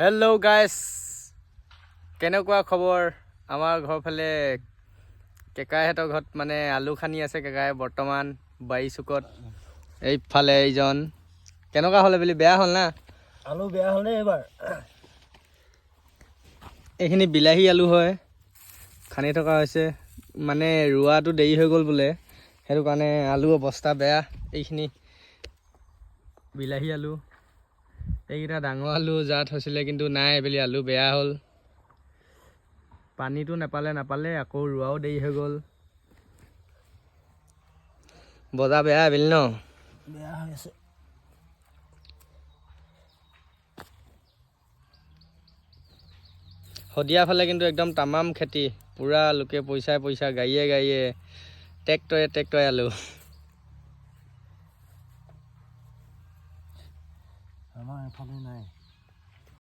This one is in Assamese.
হেল্ল' গাইছ, কেনেকুৱা খবৰ? আমাৰ ঘৰ ফালে কেকাইহঁতৰ ঘৰত মানে আলু খানি আছে কেকাই বৰ্তমান বাৰী চুকত। এইফালে এইজন কেনেকুৱা হ'লে বুলি বেয়া হ'ল না? আলু বেয়া হ'ল নে এইবাৰ? এইখিনি বিলাহী আলু হয়, খানি থকা হৈছে মানে ৰোৱাটো দেৰি হৈ গ'ল বোলে, সেইটো কাৰণে আলু অৱস্থা বেয়া। এইখিনি বিলাহী আলু, এইকেইটা ডাঙৰ আলু জাত হৈছিলে কিন্তু নাই, এইবেলি আলু বেয়া হ'ল। পানীটো নাপালে আকৌ ৰোৱাও দেৰি হৈ গ'ল। বজাৰ বেয়া এইবেলি ন? বেয়া হৈ আছে। শদিয়া ফালে কিন্তু একদম তামাম খেতি, পুৰা লোকে পইচা গাড়ীয়ে ট্ৰেক্টৰে আলু। আমাৰ এফালে নাই।